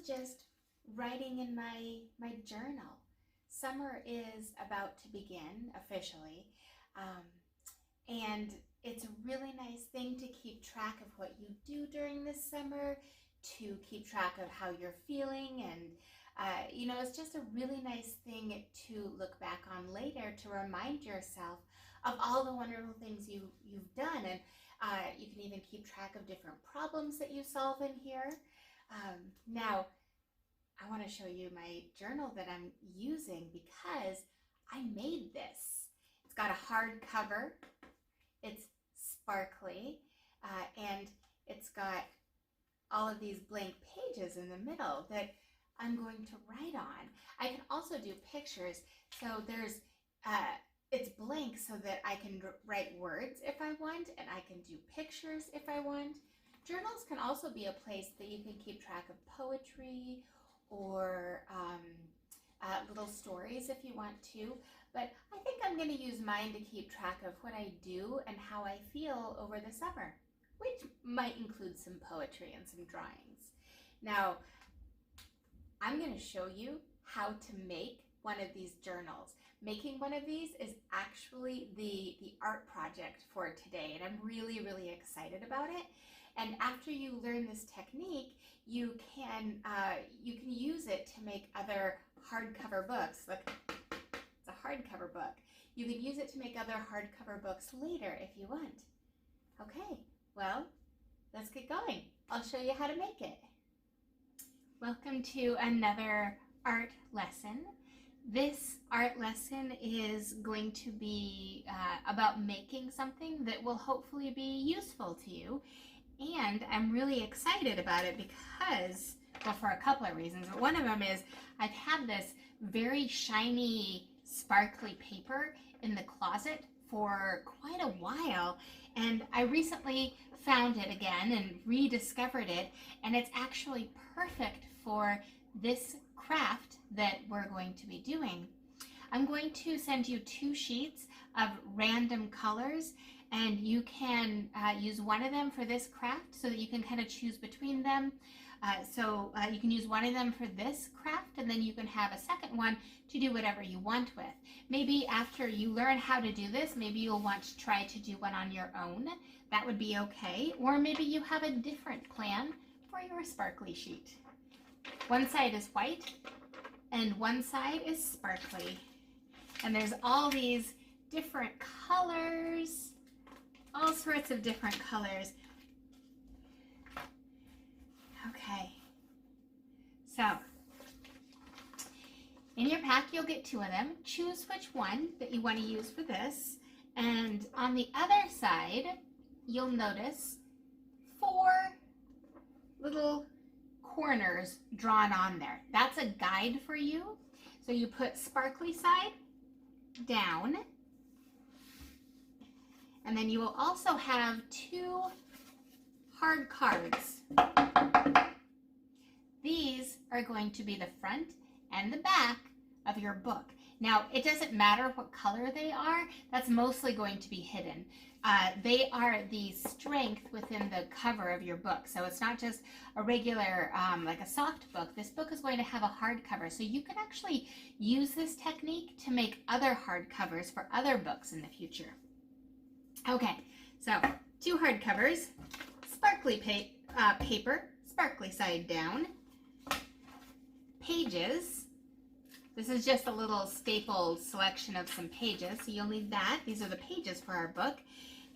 just writing in my journal. Summer is about to begin officially, and it's a really nice thing to keep track of what you do during this summer, to keep track of how you're feeling, and it's just a really nice thing to look back on later to remind yourself of all the wonderful things you've done. And you can even keep track of different problems that you solve in here. Now, I want to show you my journal that I'm using because I made this. It's got a hard cover, it's sparkly, and it's got all of these blank pages in the middle that I'm going to write on. I can also do pictures, so it's blank so that I can write words if I want, and I can do pictures if I want. Journals can also be a place that you can keep track of poetry or little stories if you want to, but I think I'm going to use mine to keep track of what I do and how I feel over the summer, which might include some poetry and some drawings. Now, I'm going to show you how to make one of these journals. Making one of these is actually the art project for today, and I'm really, really excited about it. And after you learn this technique, you can use it to make other hardcover books. Look, it's a hardcover book. You can use it to make other hardcover books later if you want. Okay, well, let's get going. I'll show you how to make it. Welcome to another art lesson. This art lesson is going to be about making something that will hopefully be useful to you. And I'm really excited about it because, well, for a couple of reasons. But one of them is I've had this very shiny, sparkly paper in the closet for quite a while. And I recently found it again and rediscovered it. And it's actually perfect for this craft that we're going to be doing. I'm going to send you 2 sheets of random colors, and you can use one of them for this craft so that you can kind of choose between them. You can use one of them for this craft, and then you can have a second one to do whatever you want with. Maybe after you learn how to do this, maybe you'll want to try to do one on your own. That would be okay. Or maybe you have a different plan for your sparkly sheet. One side is white and one side is sparkly. And there's all these different colors, all sorts of different colors. Okay, so in your pack you'll get 2 of them. Choose which one that you want to use for this. And on the other side, you'll notice 4 little corners drawn on there. That's a guide for you. So you put sparkly side down, and then you will also have 2 hard cards. These are going to be the front and the back of your book. Now, it doesn't matter what color they are, that's mostly going to be hidden. They are the strength within the cover of your book. So it's not just a regular, like a soft book. This book is going to have a hard cover. So you can actually use this technique to make other hard covers for other books in the future. Okay, so 2 hard covers, sparkly paper, sparkly side down, pages. This is just a little stapled selection of some pages, so you'll need that. These are the pages for our book.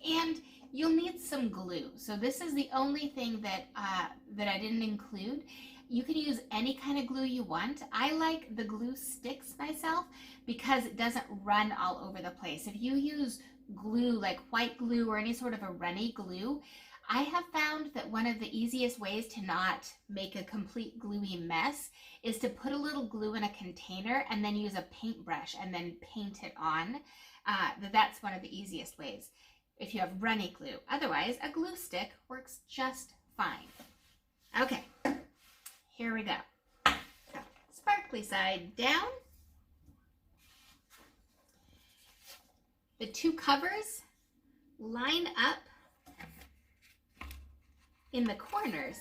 And you'll need some glue. So this is the only thing that I didn't include. You can use any kind of glue you want. I like the glue sticks myself because it doesn't run all over the place. If you use glue like white glue or any sort of a runny glue, I have found that one of the easiest ways to not make a complete gluey mess is to put a little glue in a container and then use a paintbrush and then paint it on. That's one of the easiest ways if you have runny glue. Otherwise, a glue stick works just fine. Okay, here we go. So, sparkly side down. The 2 covers line up in the corners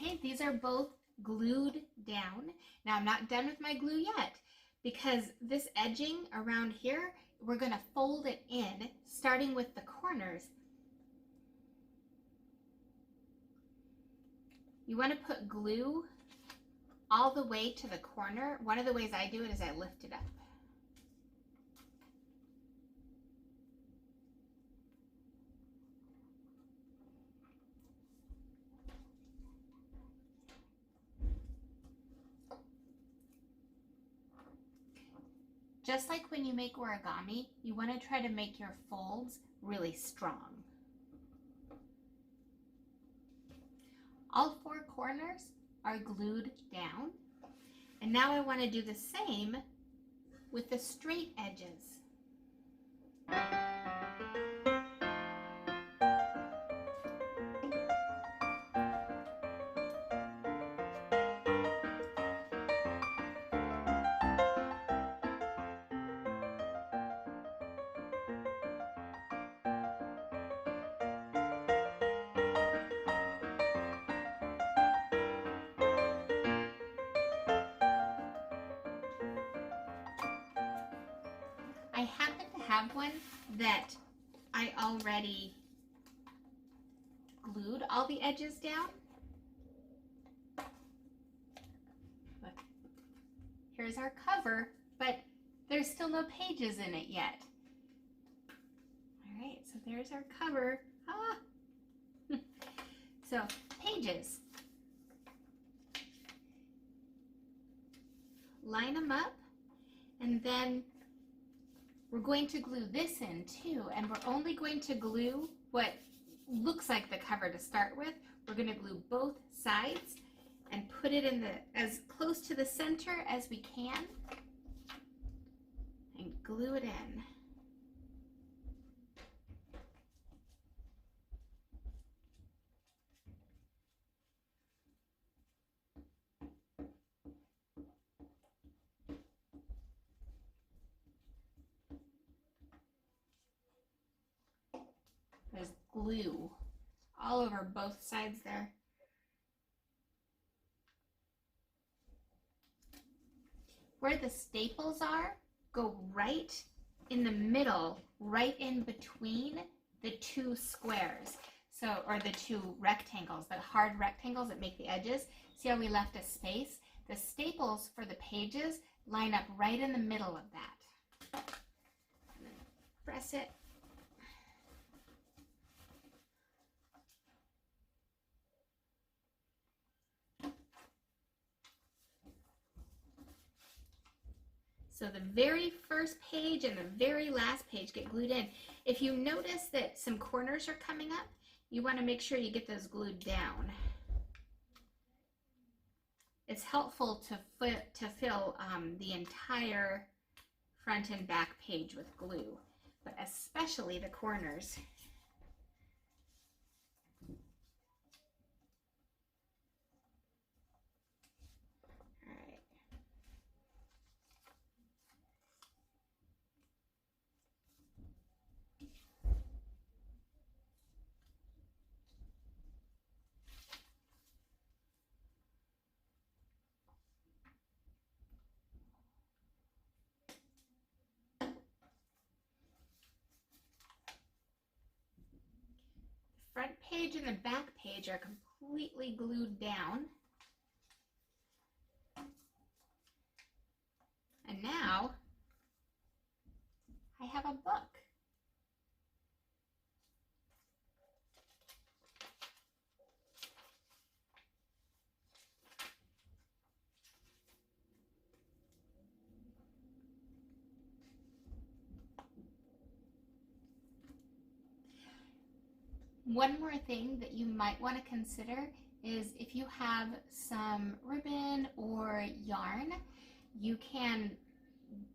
Okay, these are both glued down. Now I'm not done with my glue yet because this edging around here, we're going to fold it in, starting with the corners. You want to put glue all the way to the corner. One of the ways I do it is I lift it up. Just like when you make origami, you want to try to make your folds really strong. All four corners are glued down. And now I want to do the same with the straight edges. I happen to have one that I already glued all the edges down. Look, here's our cover, but there's still no pages in it yet. All right, so there's our cover. So pages. Line them up, and then we're going to glue this in too, and we're only going to glue what looks like the cover to start with. We're going to glue both sides and put it in as close to the center as we can and glue it in. There's glue all over both sides there. Where the staples are, go right in the middle, right in between the two squares. So, or the two rectangles, the hard rectangles that make the edges. See how we left a space? The staples for the pages line up right in the middle of that. And then press it. So the very first page and the very last page get glued in. If you notice that some corners are coming up, you want to make sure you get those glued down. It's helpful to fill the entire front and back page with glue, but especially the corners. Front page and the back page are completely glued down. And now I have a book. One more thing that you might want to consider is if you have some ribbon or yarn, you can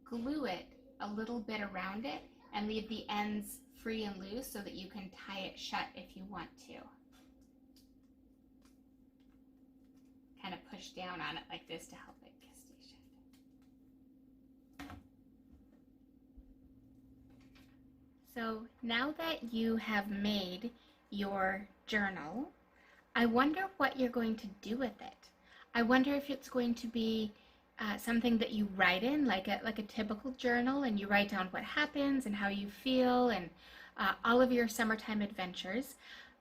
glue it a little bit around it and leave the ends free and loose so that you can tie it shut if you want to. Kind of push down on it like this to help it stay shut. So now that you have made your journal, I wonder what you're going to do with it. I wonder if it's going to be something that you write in, like a typical journal, and you write down what happens and how you feel and all of your summertime adventures.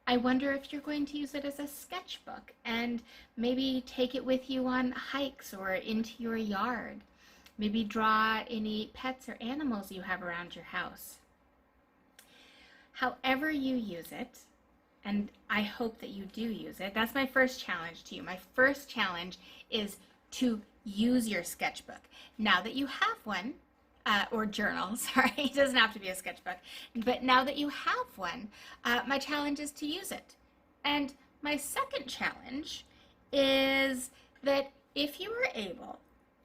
I wonder if you're going to use it as a sketchbook and maybe take it with you on hikes or into your yard. Maybe draw any pets or animals you have around your house. However you use it, and I hope that you do use it. That's my first challenge to you. My first challenge is to use your sketchbook. Now that you have one, or journal, sorry, it doesn't have to be a sketchbook, but now that you have one, my challenge is to use it. And my second challenge is that if you were able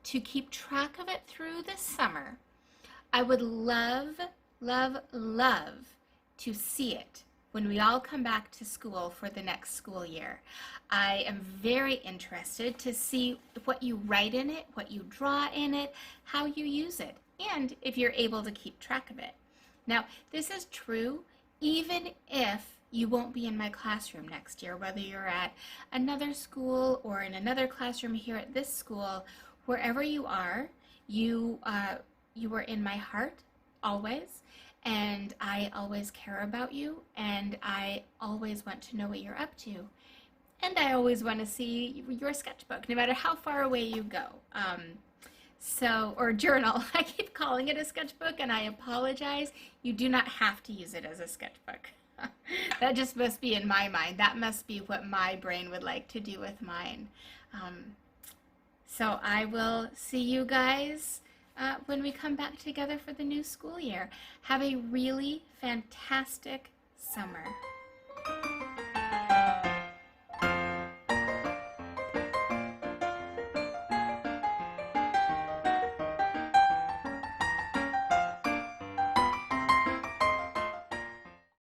to keep track of it through the summer, I would love, love, love to see it when we all come back to school for the next school year. I am very interested to see what you write in it, what you draw in it, how you use it, and if you're able to keep track of it. Now, this is true even if you won't be in my classroom next year, whether you're at another school or in another classroom here at this school. Wherever you are, you are in my heart always. And I always care about you, and I always want to know what you're up to. And I always want to see your sketchbook, no matter how far away you go. Or journal. I keep calling it a sketchbook, and I apologize. You do not have to use it as a sketchbook. That just must be in my mind. That must be what my brain would like to do with mine. So I will see you guys when we come back together for the new school year. Have a really fantastic summer.